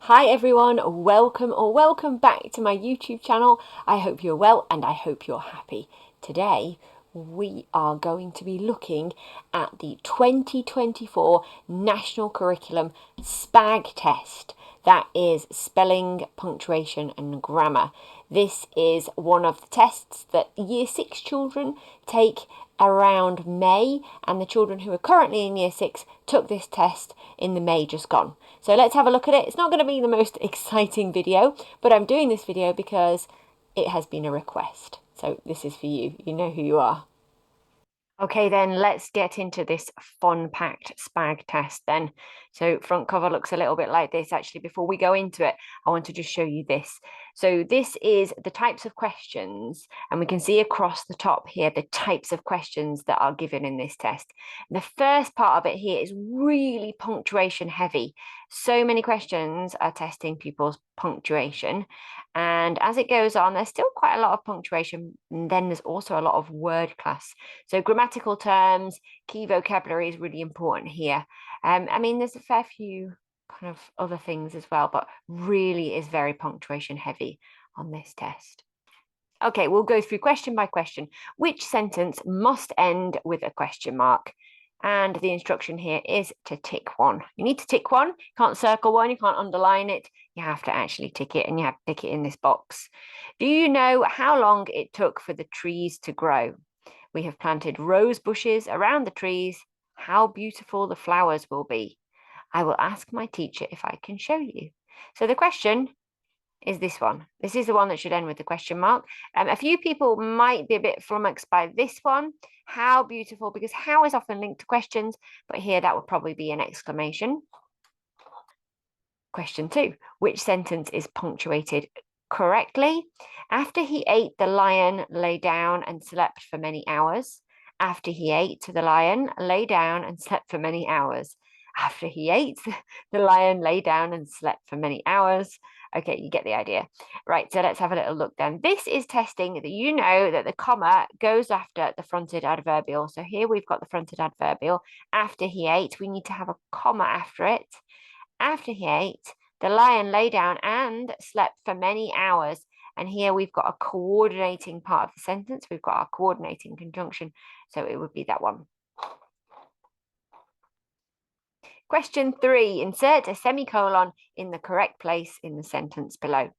Hi everyone, welcome back to my YouTube channel. I hope you're well and I hope you're happy. Today we are going to be looking at the 2024 National Curriculum SPaG test. That is spelling, punctuation and grammar. This is one of the tests that Year 6 children take around May, and the children who are currently in Year 6 took this test in the May just gone. So let's have a look at it. It's not going to be the most exciting video, but I'm doing this video because it has been a request. So this is for you. You know who you are. Okay, then let's get into this fun-packed SPaG test then. So front cover looks a little bit like this. Actually, before we go into it, I want to just show you this. So this is the types of questions, and we can see across the top here the types of questions that are given in this test. The first part of it here is really punctuation heavy. So many questions are testing pupils' punctuation. And as it goes on, there's still quite a lot of punctuation. And then there's also a lot of word class. So grammatical terms, key vocabulary is really important here. I mean, there's a fair few kind of other things as well, but really is very punctuation heavy on this test. Okay, we'll go through question by question. Which sentence must end with a question mark? And the instruction here is to tick one. You need to tick one. You can't circle one. You can't underline it. You have to actually tick it, and you have to tick it in this box. Do you know how long it took for the trees to grow? We have planted rose bushes around the trees. How beautiful the flowers will be. I will ask my teacher if I can show you. So the question is this one. This is the one that should end with the question mark. A few people might be a bit flummoxed by this one. How beautiful, because how is often linked to questions, but here that would probably be an exclamation. Question 2, which sentence is punctuated correctly? After he ate, the lion lay down and slept for many hours. After he ate, the lion lay down and slept for many hours. After he ate, the lion lay down and slept for many hours. Okay, you get the idea. Right, so let's have a little look then. This is testing that you know that the comma goes after the fronted adverbial. So here we've got the fronted adverbial. After he ate, we need to have a comma after it. After he ate, the lion lay down and slept for many hours. And here we've got a coordinating part of the sentence. We've got our coordinating conjunction. So it would be that one. Question 3, insert a semicolon in the correct place in the sentence below.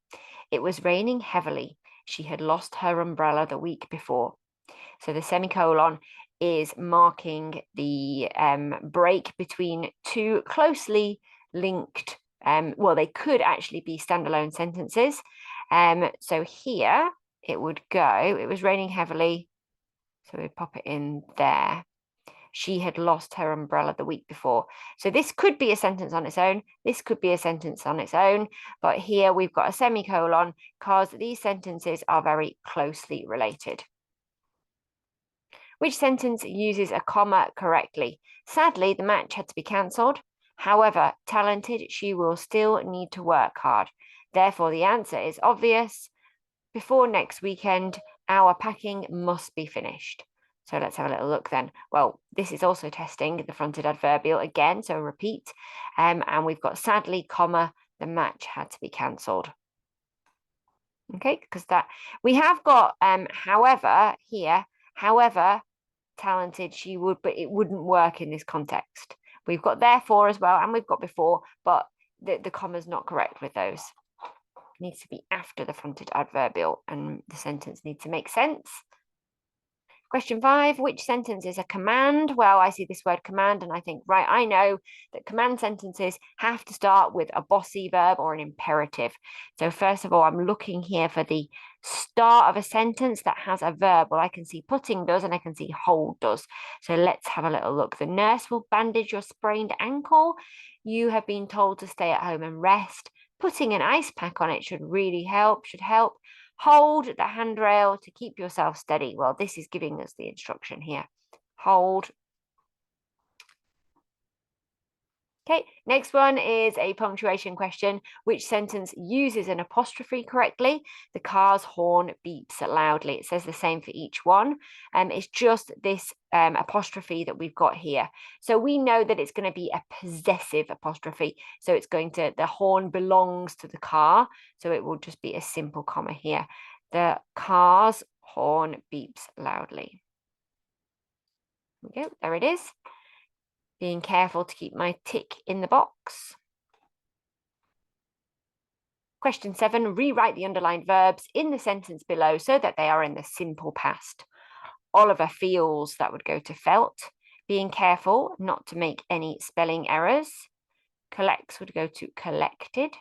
It was raining heavily. She had lost her umbrella the week before. So the semicolon is marking the break between two closely linked, well, they could actually be standalone sentences. So here it would go, it was raining heavily. So we pop it in there. She had lost her umbrella the week before. So this could be a sentence on its own. This could be a sentence on its own. But here we've got a semicolon because these sentences are very closely related. Which sentence uses a comma correctly? Sadly, the match had to be cancelled. However, talented, she will still need to work hard. Therefore, the answer is obvious. Before next weekend, our packing must be finished. So let's have a little look then. Well, this is also testing the fronted adverbial again, so repeat. And we've got sadly, comma, the match had to be cancelled. Okay, because that we have got however here, however talented she would, but it wouldn't work in this context. We've got therefore as well, and we've got before, but the comma's not correct with those. It needs to be after the fronted adverbial, and the sentence needs to make sense. Question 5, which sentence is a command? Well, I see this word command and I think, right, I know that command sentences have to start with a bossy verb or an imperative. So first of all, I'm looking here for the start of a sentence that has a verb. Well, I can see putting does and I can see hold does. So let's have a little look. The nurse will bandage your sprained ankle. You have been told to stay at home and rest. Putting an ice pack on it should really help, should help. Hold the handrail to keep yourself steady. Well, this is giving us the instruction here. Hold Okay, next one is a punctuation question. Which sentence uses an apostrophe correctly? The car's horn beeps loudly. It says the same for each one. It's just this apostrophe that we've got here. So we know that it's going to be a possessive apostrophe. So it's going to, the horn belongs to the car. So it will just be a simple comma here. The car's horn beeps loudly. There we go, there it is. Being careful to keep my tick in the box. Question 7, rewrite the underlined verbs in the sentence below so that they are in the simple past. Oliver feels, that would go to felt. Being careful not to make any spelling errors. Collects would go to collected.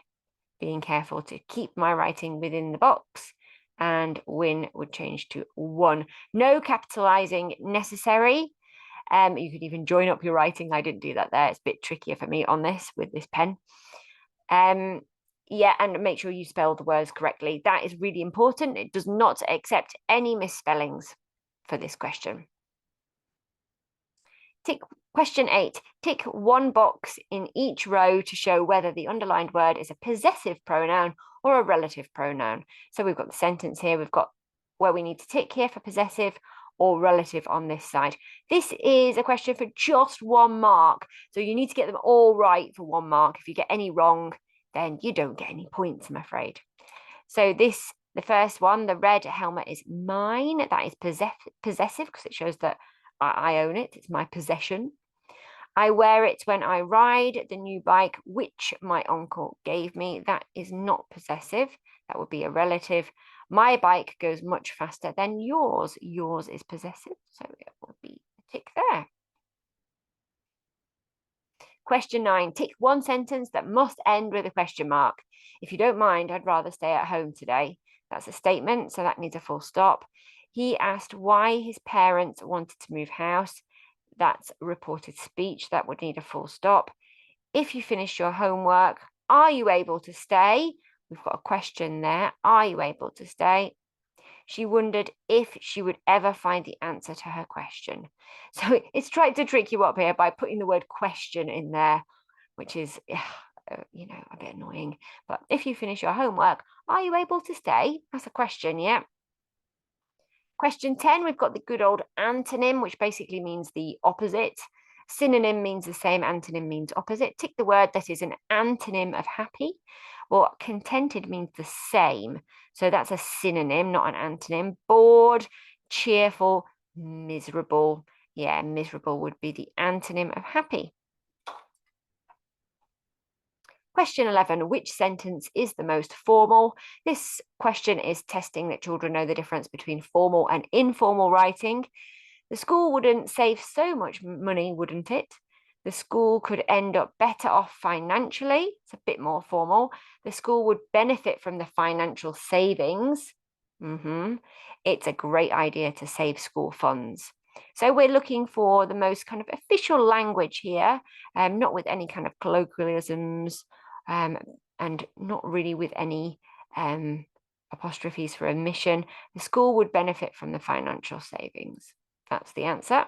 Being careful to keep my writing within the box. And win would change to won. No capitalizing necessary. You could even join up your writing. I didn't do that there. It's a bit trickier for me on this with this pen. Yeah, and make sure you spell the words correctly. That is really important. It does not accept any misspellings for this question. Question 8. Tick one box in each row to show whether the underlined word is a possessive pronoun or a relative pronoun. So we've got the sentence here. We've got where we need to tick here for possessive or relative on this side. This is a question for just 1 mark. So you need to get them all right for 1 mark. If you get any wrong, then you don't get any points, I'm afraid. So the first one, the red helmet is mine. That is possessive because it shows that I own it. It's my possession. I wear it when I ride the new bike, which my uncle gave me. That is not possessive. That would be a relative. My bike goes much faster than yours. Yours is possessive, so it will be a tick there. Question 9, tick one sentence that must end with a question mark. If you don't mind, I'd rather stay at home today. That's a statement, so that needs a full stop. He asked why his parents wanted to move house. That's a reported speech. That would need a full stop. If you finish your homework, are you able to stay? We've got a question there. Are you able to stay? She wondered if she would ever find the answer to her question. So it's tried to trick you up here by putting the word question in there, which is, you know, a bit annoying. But if you finish your homework, are you able to stay? That's a question, yeah. Question 10, we've got the good old antonym, which basically means the opposite. Synonym means the same, antonym means opposite. Tick the word that is an antonym of happy. Well, contented means the same. So that's a synonym, not an antonym. Bored, cheerful, miserable. Yeah, miserable would be the antonym of happy. Question 11, which sentence is the most formal? This question is testing that children know the difference between formal and informal writing. The school wouldn't save so much money, wouldn't it? The school could end up better off financially. It's a bit more formal. The school would benefit from the financial savings. It's a great idea to save school funds. So we're looking for the most kind of official language here, not with any kind of colloquialisms, and not really with any apostrophes for omission. The school would benefit from the financial savings. That's the answer.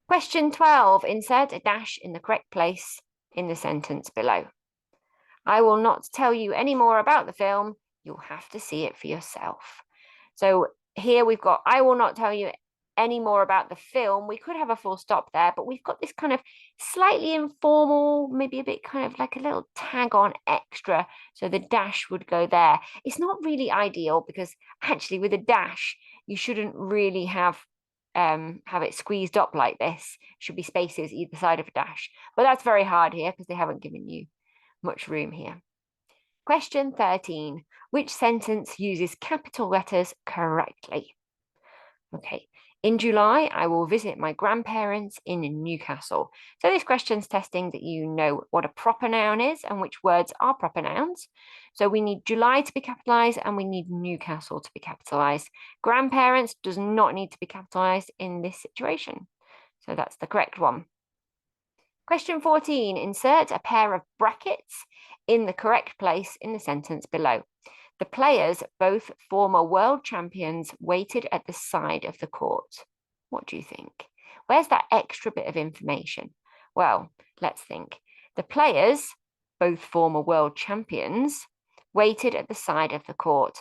Question 12, insert a dash in the correct place in the sentence below. I will not tell you any more about the film. You'll have to see it for yourself. So here we've got, I will not tell you any more about the film. We could have a full stop there, but we've got this kind of slightly informal, maybe a bit kind of like a little tag on extra. So the dash would go there. It's not really ideal because actually with a dash, you shouldn't really have it squeezed up like this. Should be spaces either side of a dash. But that's very hard here because they haven't given you much room here. Question 13. Which sentence uses capital letters correctly? Okay. In July, I will visit my grandparents in Newcastle. So this question's testing that you know what a proper noun is and which words are proper nouns. So we need July to be capitalized and we need Newcastle to be capitalized. Grandparents does not need to be capitalized in this situation. So that's the correct one. Question 14, insert a pair of brackets in the correct place in the sentence below. The players, both former world champions, waited at the side of the court. What do you think? Where's that extra bit of information? Well, let's think. The players, both former world champions, waited at the side of the court.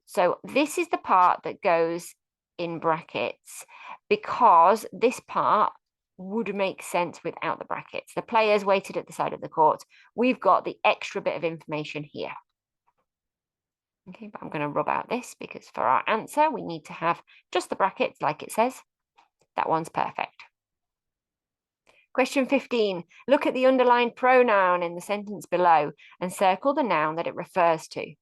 So this is the part that goes in brackets because this part would make sense without the brackets. The players waited at the side of the court. We've got the extra bit of information here. Okay, but I'm going to rub out this because for our answer, we need to have just the brackets like it says. That one's perfect. Question 15. Look at the underlined pronoun in the sentence below and circle the noun that it refers to.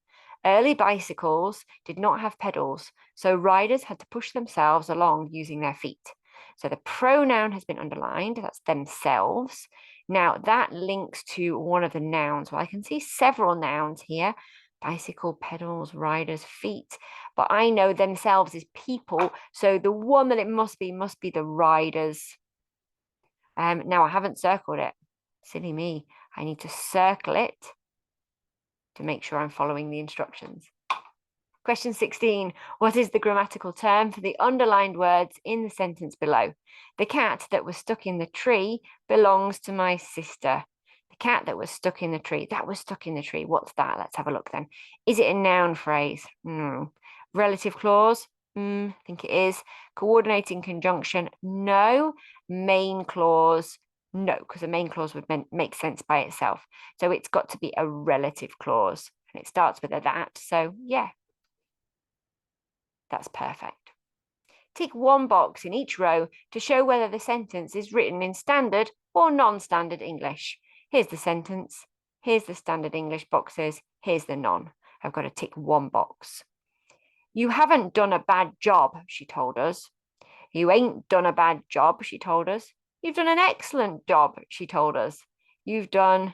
Early bicycles did not have pedals, so riders had to push themselves along using their feet. So the pronoun has been underlined, that's themselves. Now that links to one of the nouns. Well, I can see several nouns here. Bicycle, pedals, riders, feet. But I know themselves is people, so the one that it must be the riders. Now I haven't circled it. Silly me. I need to circle it to make sure I'm following the instructions. Question 16. What is the grammatical term for the underlined words in the sentence below? The cat that was stuck in the tree belongs to my sister. The cat that was stuck in the tree. That was stuck in the tree. What's that? Let's have a look then. Is it a noun phrase? No. Relative clause? I think it is. Coordinating conjunction? No. Main clause? No, because a main clause would make sense by itself. So it's got to be a relative clause. And it starts with a that. So yeah, that's perfect. Tick one box in each row to show whether the sentence is written in standard or non-standard English. Here's the sentence. Here's the standard English boxes. Here's the non. I've got to tick one box. You haven't done a bad job, she told us. You ain't done a bad job, she told us. You've done an excellent job, she told us. You've done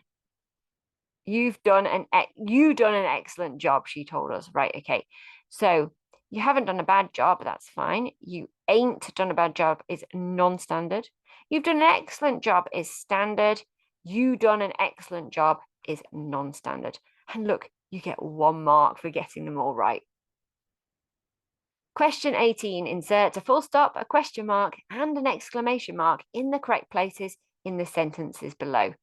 an excellent job, she told us. Right, okay. So you haven't done a bad job, that's fine. You ain't done a bad job is non-standard. You've done an excellent job is standard. You done an excellent job is non-standard. And look, you get 1 mark for getting them all right. Question 18, insert a full stop, a question mark, and an exclamation mark in the correct places in the sentences below.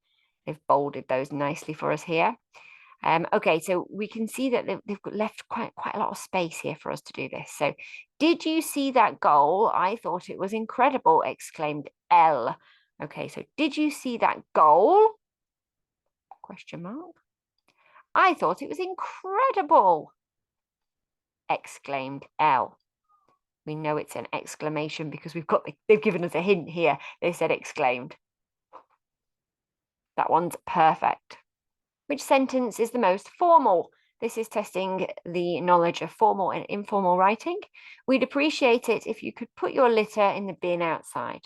They've bolded those nicely for us here. Okay, so we can see that they've left quite a lot of space here for us to do this. So, did you see that goal? I thought it was incredible, exclaimed Elle. Okay, so did you see that goal? Question mark. I thought it was incredible, exclaimed Elle. We know it's an exclamation because they've given us a hint here. They said exclaimed. That one's perfect. Which sentence is the most formal? This is testing the knowledge of formal and informal writing. We'd appreciate it if you could put your litter in the bin outside.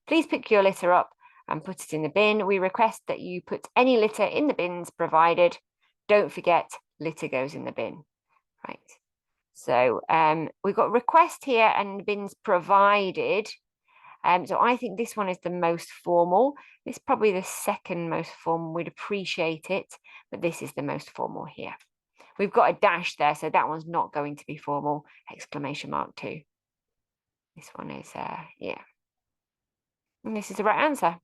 Please pick your litter up and put it in the bin. We request that you put any litter in the bins provided. Don't forget, litter goes in the bin. Right. So we've got request here and bins provided. So I think this one is the most formal. It's probably the second most formal. We'd appreciate it, but this is the most formal here. We've got a dash there, so that one's not going to be formal. Exclamation mark too. This one is, yeah. And this is the right answer.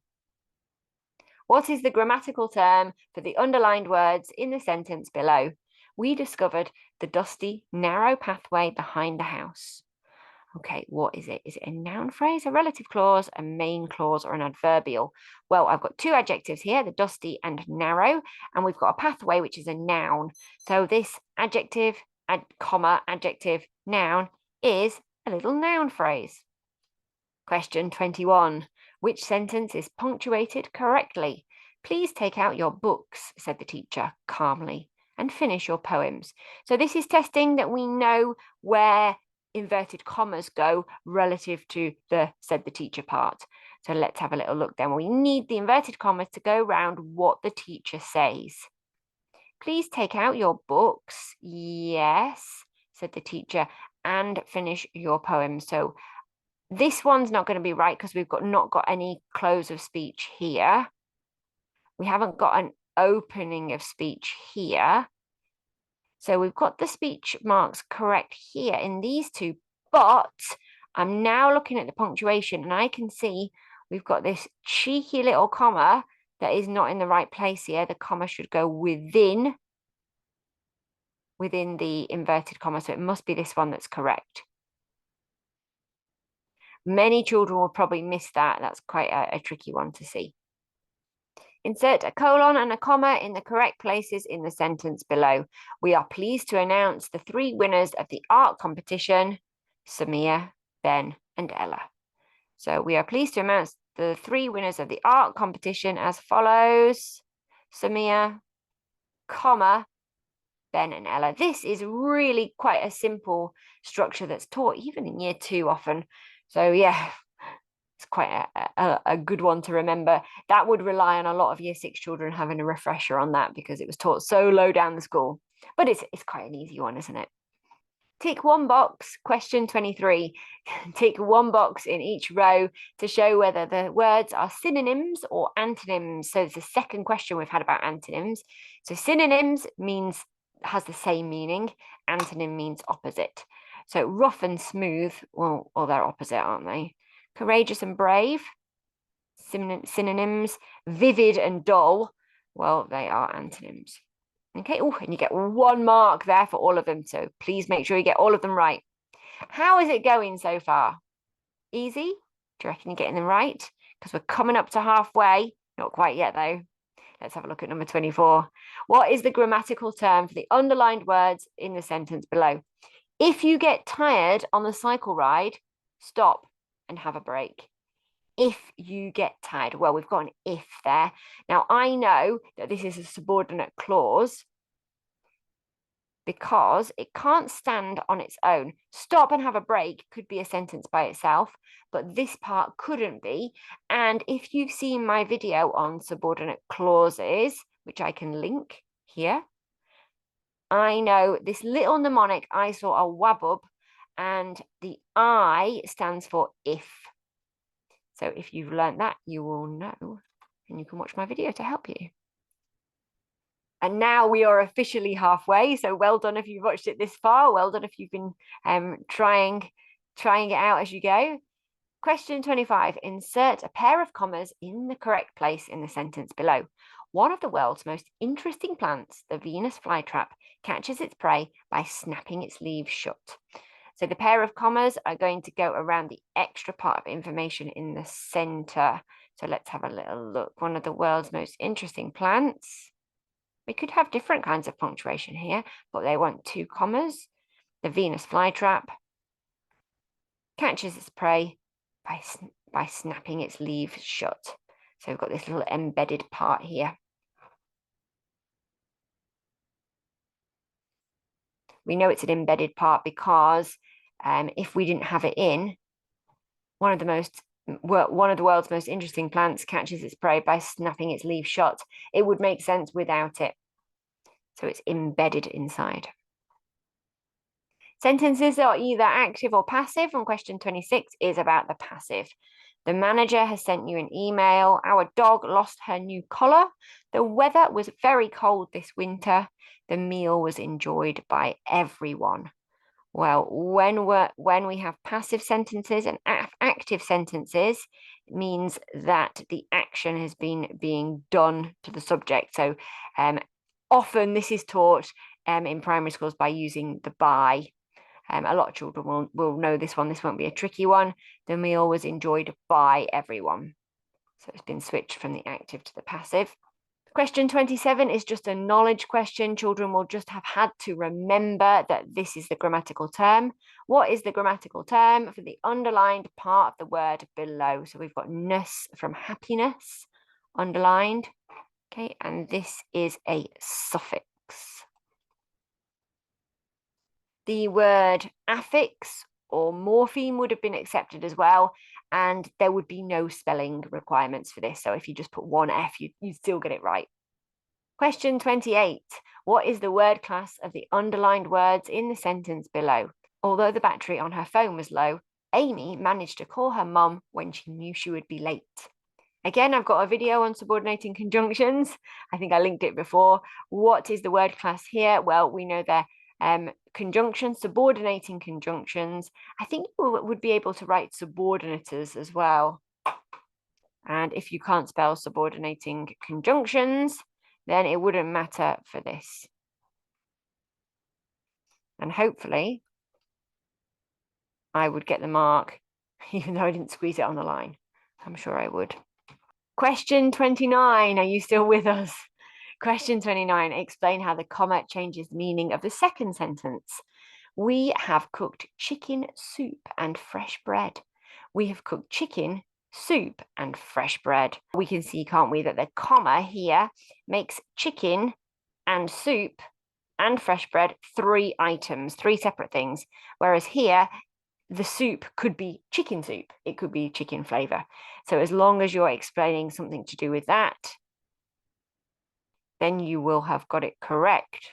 What is the grammatical term for the underlined words in the sentence below? We discovered the dusty, narrow pathway behind the house. Okay, what is it? Is it a noun phrase, a relative clause, a main clause, or an adverbial? Well, I've got 2 adjectives here, the dusty and narrow, and we've got a pathway, which is a noun. So this adjective, adjective, noun is a little noun phrase. Question 21. Which sentence is punctuated correctly? Please take out your books, said the teacher calmly, and finish your poems. So this is testing that we know where inverted commas go relative to the said the teacher part. So let's have a little look then. We need the inverted commas to go around what the teacher says. Please take out your books. Yes, said the teacher, and finish your poem. So this one's not going to be right because we've not got any close of speech here. We haven't got an opening of speech here. So we've got the speech marks correct here in these 2, but I'm now looking at the punctuation and I can see we've got this cheeky little comma that is not in the right place here. The comma should go within the inverted comma, so it must be this one that's correct. Many children will probably miss that. That's quite a tricky one to see. Insert a colon and a comma in the correct places in the sentence below. We are pleased to announce the 3 winners of the art competition, Samia, Ben, and Ella. So we are pleased to announce the 3 winners of the art competition as follows: Samia, comma, Ben and Ella. This is really quite a simple structure that's taught even in year 2 often. So yeah, it's quite a good one to remember. That would rely on a lot of year 6 children having a refresher on that because it was taught so low down the school. But it's quite an easy one, isn't it? Tick one box, question 23. Tick one box in each row to show whether the words are synonyms or antonyms. So it's the second question we've had about antonyms. So synonyms has the same meaning. Antonym means opposite. So rough and smooth, well, they're opposite, aren't they? Courageous and brave, synonyms. Vivid and dull, well, they are antonyms. Okay, oh, and you get 1 mark there for all of them, so please make sure you get all of them right. How is it going so far? Easy? Do you reckon you're getting them right? Because we're coming up to halfway. Not quite yet, though. Let's have a look at number 24. What is the grammatical term for the underlined words in the sentence below? If you get tired on the cycle ride, stop and have a break. If you get tired. Well, we've got an if there. Now, I know that this is a subordinate clause because it can't stand on its own. Stop and have a break could be a sentence by itself, but this part couldn't be. And if you've seen my video on subordinate clauses, which I can link here, I know this little mnemonic, I saw a wabub, and the I stands for if. So if you've learned that, you will know, and you can watch my video to help you. And now we are officially halfway. So well done if you've watched it this far. Well done if you've been trying it out as you go. Question 25. Insert a pair of commas in the correct place in the sentence below. One of the world's most interesting plants, the Venus flytrap, catches its prey by snapping its leaves shut. So the pair of commas are going to go around the extra part of information in the center. So let's have a little look. One of the world's most interesting plants. We could have different kinds of punctuation here, but they want 2 commas. The Venus flytrap catches its prey by snapping its leaves shut. So we've got this little embedded part here. We know it's an embedded part because if we didn't have it in, one of the world's most interesting plants catches its prey by snapping its leaves shut. It would make sense without it. So it's embedded inside. Sentences are either active or passive, and question 26 is about the passive. The manager has sent you an email. Our dog lost her new collar. The weather was very cold this winter. The meal was enjoyed by everyone. Well, when we have passive sentences and active sentences, it means that the action has been being done to the subject. So often this is taught in primary schools by using the by. A lot of children will know this one. This won't be a tricky one. The meal was enjoyed by everyone. So it's been switched from the active to the passive. Question 27 is just a knowledge question. Children will just have had to remember that this is the grammatical term. What is the grammatical term for the underlined part of the word below? So we've got ness from happiness underlined. Okay, and this is a suffix. The word affix or morpheme would have been accepted as well, and there would be no spelling requirements for this. So if you just put 1 F, you'd still get it right. Question 28. What is the word class of the underlined words in the sentence below? Although the battery on her phone was low, Amy managed to call her mum when she knew she would be late. Again, I've got a video on subordinating conjunctions. I think I linked it before. What is the word class here? Well, we know they're conjunctions, subordinating conjunctions. I think you would be able to write subordinators as well. And if you can't spell subordinating conjunctions, then it wouldn't matter for this. And hopefully I would get the mark, even though I didn't squeeze it on the line. I'm sure I would. Question 29, are you still with us? Question 29, explain how the comma changes the meaning of the second sentence. We have cooked chicken soup and fresh bread. We have cooked chicken, soup, and fresh bread. We can see, can't we, that the comma here makes chicken and soup and fresh bread 3 items, 3 separate things. Whereas here, the soup could be chicken soup. It could be chicken flavor. So as long as you're explaining something to do with that, then you will have got it correct.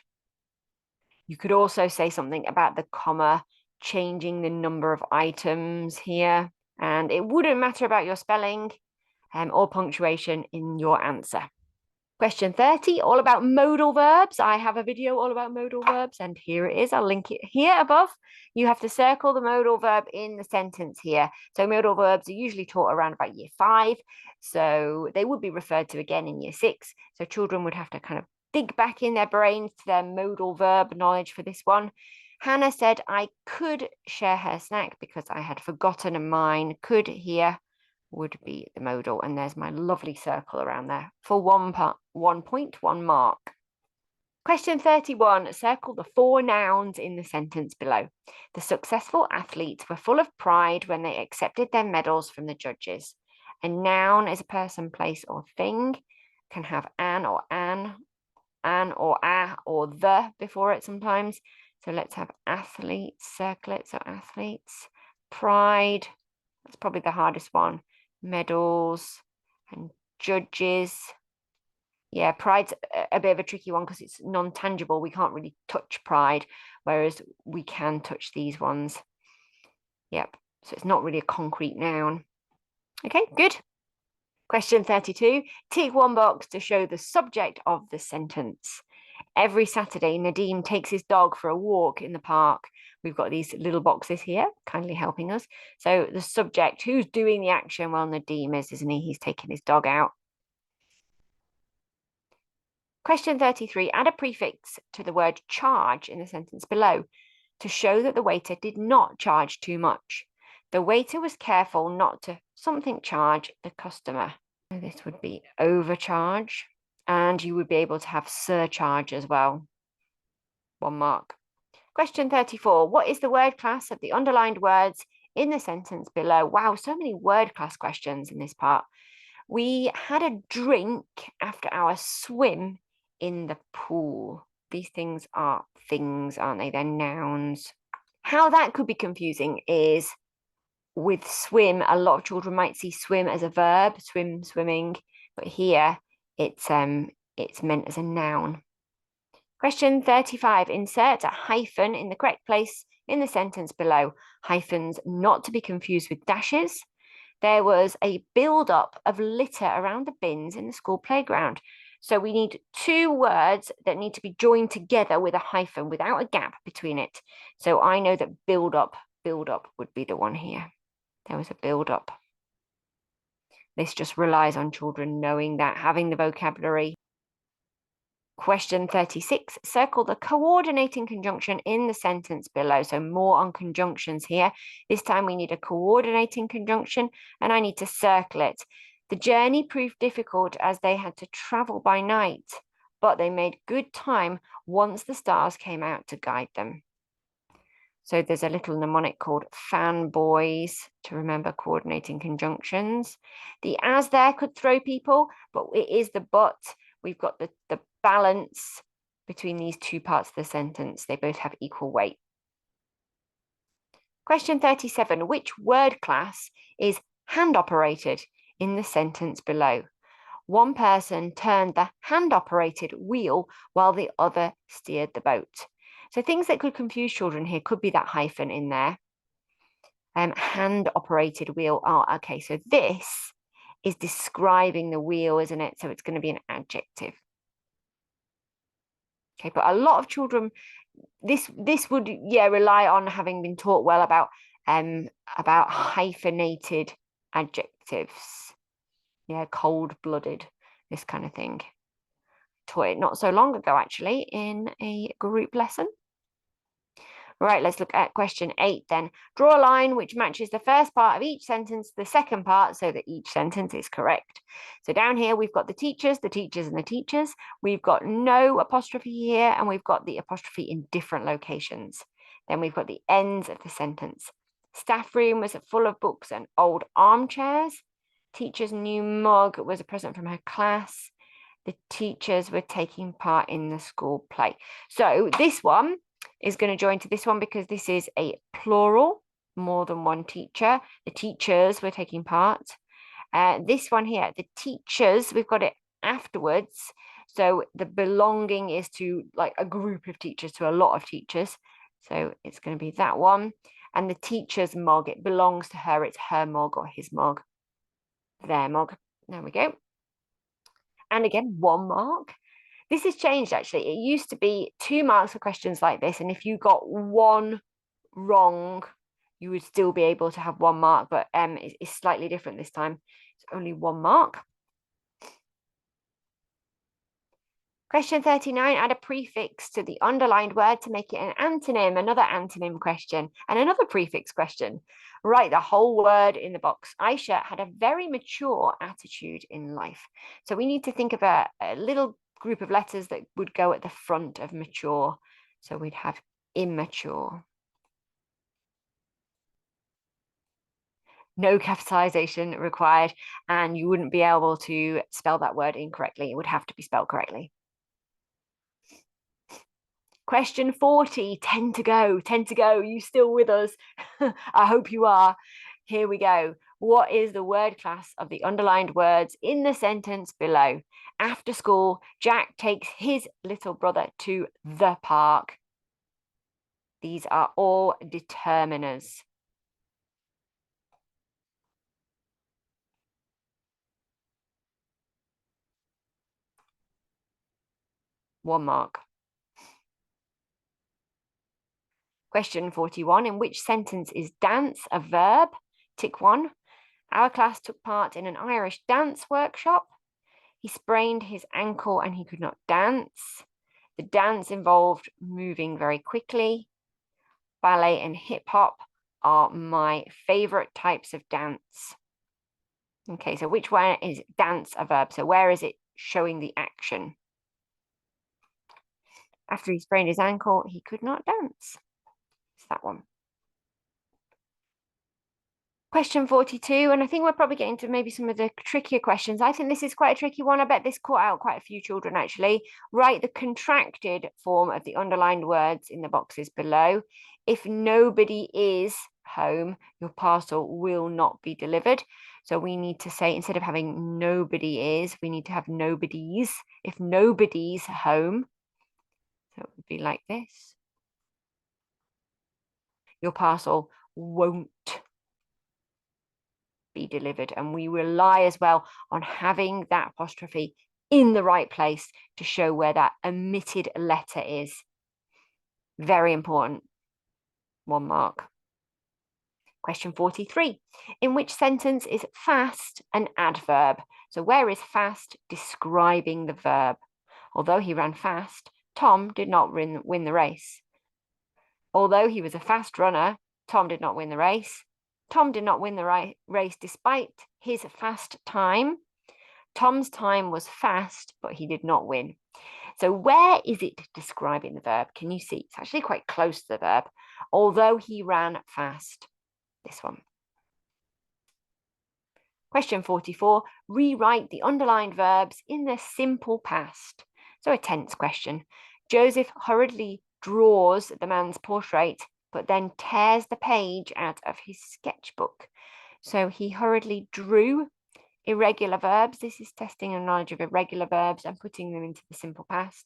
You could also say something about the comma changing the number of items here. And it wouldn't matter about your spelling or punctuation in your answer. Question 30, all about modal verbs. I have a video all about modal verbs, and here it is. I'll link it here above. You have to circle the modal verb in the sentence here. So modal verbs are usually taught around about year 5. So they would be referred to again in year 6. So children would have to kind of dig back in their brains to their modal verb knowledge for this one. Hannah said, I could share her snack because I had forgotten mine. Could here would be the modal, and there's my lovely circle around there for 1 point, 1 mark. Question 31, circle the 4 nouns in the sentence below. The successful athletes were full of pride when they accepted their medals from the judges. A noun is a person, place, or thing. Can have an or a or the before it sometimes. So let's have athletes, circle it, so athletes. Pride, that's probably the hardest one. Medals and judges. Yeah, pride's a bit of a tricky one because it's non-tangible. We can't really touch pride, whereas we can touch these ones. Yep, so it's not really a concrete noun. Okay, good. Question 32, tick 1 box to show the subject of the sentence. Every Saturday, Nadim takes his dog for a walk in the park. We've got these little boxes here, kindly helping us. So the subject, who's doing the action? Well, Nadim is, isn't he? He's taking his dog out. Question 33, add a prefix to the word charge in the sentence below to show that the waiter did not charge too much. The waiter was careful not to something charge the customer. This would be overcharge, and you would be able to have surcharge as well. 1 mark. Question 34, what is the word class of the underlined words in the sentence below? Wow, so many word class questions in this part. We had a drink after our swim in the pool. These things are things, aren't they? They're nouns. How that could be confusing is with swim, a lot of children might see swim as a verb, swim, swimming, but here it's meant as a noun. Question 35, insert a hyphen in the correct place in the sentence below. Hyphens not to be confused with dashes. There was a build-up of litter around the bins in the school playground. So we need 2 words that need to be joined together with a hyphen without a gap between it. So I know that build-up would be the one here. There was a build-up. This just relies on children knowing that, having the vocabulary. Question 36, circle the coordinating conjunction in the sentence below. So more on conjunctions here. This time we need a coordinating conjunction, and I need to circle it. The journey proved difficult as they had to travel by night, but they made good time once the stars came out to guide them. So there's a little mnemonic called fanboys to remember coordinating conjunctions. The as there could throw people, but it is the but. We've got the balance between these 2 parts of the sentence. They both have equal weight. Question 37, which word class is hand operated in the sentence below? One person turned the hand operated wheel while the other steered the boat. So things that could confuse children here could be that hyphen in there. Hand operated wheel. Oh, okay, so this is describing the wheel, isn't it? So it's going to be an adjective. Okay, but a lot of children, this would rely on having been taught well about hyphenated adjectives. Yeah, cold-blooded, this kind of thing. Taught it not so long ago, actually, in a group lesson. Right, let's look at question 8 then. Draw a line which matches the first part of each sentence to the second part so that each sentence is correct. So down here, we've got the teachers, and the teachers. We've got no apostrophe here, and we've got the apostrophe in different locations. Then we've got the ends of the sentence. Staff room was full of books and old armchairs. Teacher's new mug was a present from her class. The teachers were taking part in the school play. So this one is going to join to this one because this is a plural, more than one teacher. The teachers were taking part. This one here, the teachers, we've got it afterwards. So the belonging is to like a group of teachers, to a lot of teachers. So it's going to be that one. And the teacher's mug, it belongs to her. It's her mug or his mug. Their mug. There we go. And again, 1 mark. This has changed, actually. It used to be 2 marks for questions like this. And if you got 1 wrong, you would still be able to have 1 mark. But it's slightly different this time. It's only 1 mark. Question 39, add a prefix to the underlined word to make it an antonym, another antonym question, and another prefix question. Write the whole word in the box. Aisha had a very mature attitude in life. So we need to think of a little group of letters that would go at the front of mature. So we'd have immature. No capitalization required, and you wouldn't be able to spell that word incorrectly. It would have to be spelled correctly. Question 40, 10 to go, 10 to go. You still with us? I hope you are. Here we go. What is the word class of the underlined words in the sentence below? After school, Jack takes his little brother to the park. These are all determiners. One mark. Question 41, in which sentence is dance a verb? Tick 1. Our class took part in an Irish dance workshop. He sprained his ankle and he could not dance. The dance involved moving very quickly. Ballet and hip hop are my favorite types of dance. Okay, so which one is dance a verb? So where is it showing the action? After he sprained his ankle, he could not dance. It's that one. Question 42, and I think we're probably getting to maybe some of the trickier questions. I think this is quite a tricky one. I bet this caught out quite a few children, actually. Write the contracted form of the underlined words in the boxes below. If nobody is home, your parcel will not be delivered. So we need to say, instead of having nobody is, we need to have nobody's. If nobody's home, so it would be like this. Your parcel won't be delivered, and we rely as well on having that apostrophe in the right place to show where that omitted letter is. Very important. 1 mark. Question 43. In which sentence is fast an adverb? So where is fast describing the verb? Although he ran fast, Tom did not win the race. Although he was a fast runner, Tom did not win the race. Tom did not win the race despite his fast time. Tom's time was fast, but he did not win. So where is it describing the verb? Can you see? It's actually quite close to the verb. Although he ran fast. This one. Question 44. Rewrite the underlined verbs in the simple past. So a tense question. Joseph hurriedly draws the man's portrait, but then tears the page out of his sketchbook. So he hurriedly drew irregular verbs. This is testing a knowledge of irregular verbs and putting them into the simple past.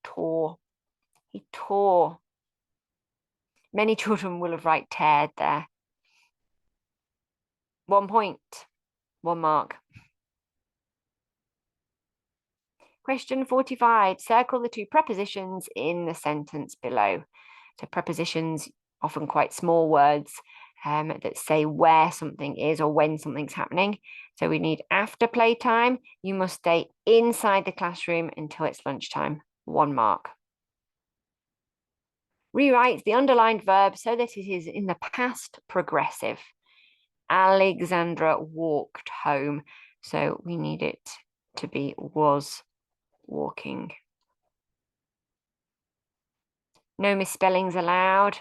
Tore. He tore. Many children will have right teared there. 1 point. 1 mark. Question 45. Circle the 2 prepositions in the sentence below. So prepositions, often quite small words. that say where something is or when something's happening. So we need after playtime. You must stay inside the classroom until it's lunchtime. 1 mark. Rewrite the underlined verb so that it is in the past progressive. Alexandra walked home. So we need it to be was walking. No misspellings allowed.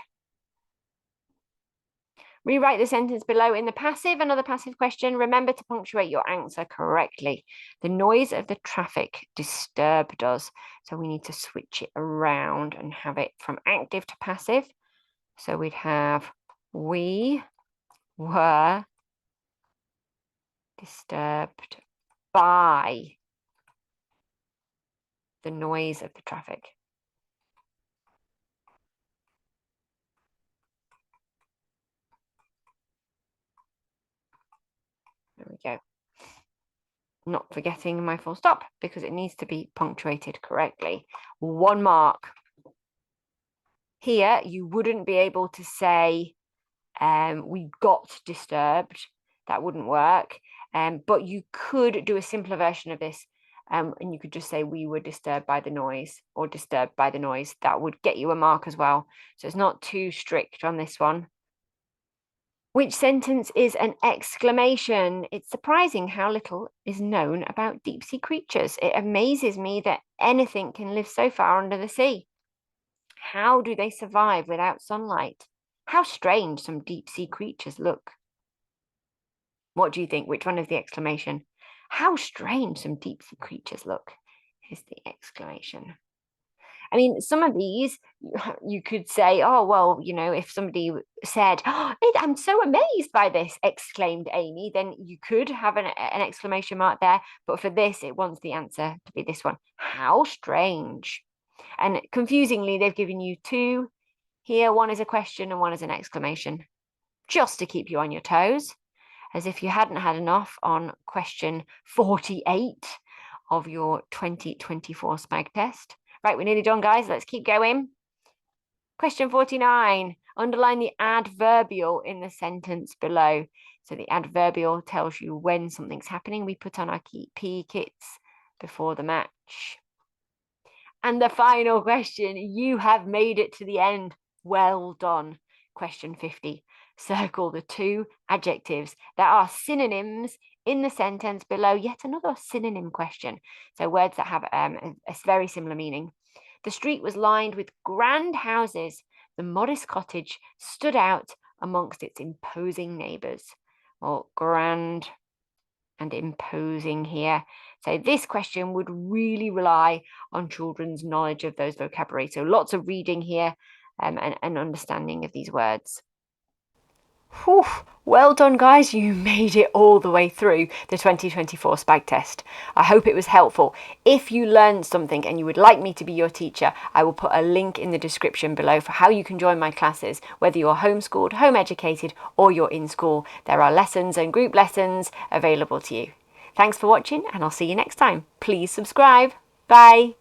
Rewrite the sentence below in the passive. Another passive question. Remember to punctuate your answer correctly. The noise of the traffic disturbed us. So we need to switch it around and have it from active to passive. So we'd have we were disturbed by the noise of the traffic. There we go. Not forgetting my full stop because it needs to be punctuated correctly. 1 mark. Here, you wouldn't be able to say, we got disturbed. That wouldn't work. But you could do a simpler version of this. And you could just say we were disturbed by the noise or disturbed by the noise. That would get you a mark as well. So it's not too strict on this one. Which sentence is an exclamation? It's surprising how little is known about deep sea creatures. It amazes me that anything can live so far under the sea. How do they survive without sunlight? How strange some deep sea creatures look. What do you think? Which one is the exclamation? How strange some deep sea creatures look is the exclamation. I mean, some of these you could say, oh, well, you know, if somebody said, oh, I'm so amazed by this, exclaimed Amy, then you could have an exclamation mark there. But for this, it wants the answer to be this one. How strange. And confusingly, they've given you 2 here. One is a question and one is an exclamation, just to keep you on your toes, as if you hadn't had enough on question 48 of your 2024 SPaG test. Right, we're nearly done, guys. Let's keep going. Question 49. Underline the adverbial in the sentence below. So the adverbial tells you when something's happening. We put on our PE kits before the match. And the final question. You have made it to the end. Well done. Question 50. Circle the 2 adjectives that are synonyms in the sentence below. Yet another synonym question. So words that have a very similar meaning. The street was lined with grand houses. The modest cottage stood out amongst its imposing neighbours. Well, grand and imposing here. So this question would really rely on children's knowledge of those vocabulary. So lots of reading here and understanding of these words. Whew. Well done, guys. You made it all the way through the 2024 SPaG test. I hope it was helpful. If you learned something and you would like me to be your teacher, I will put a link in the description below for how you can join my classes, whether you're homeschooled, home educated, or you're in school. There are lessons and group lessons available to you. Thanks for watching, and I'll see you next time. Please subscribe. Bye.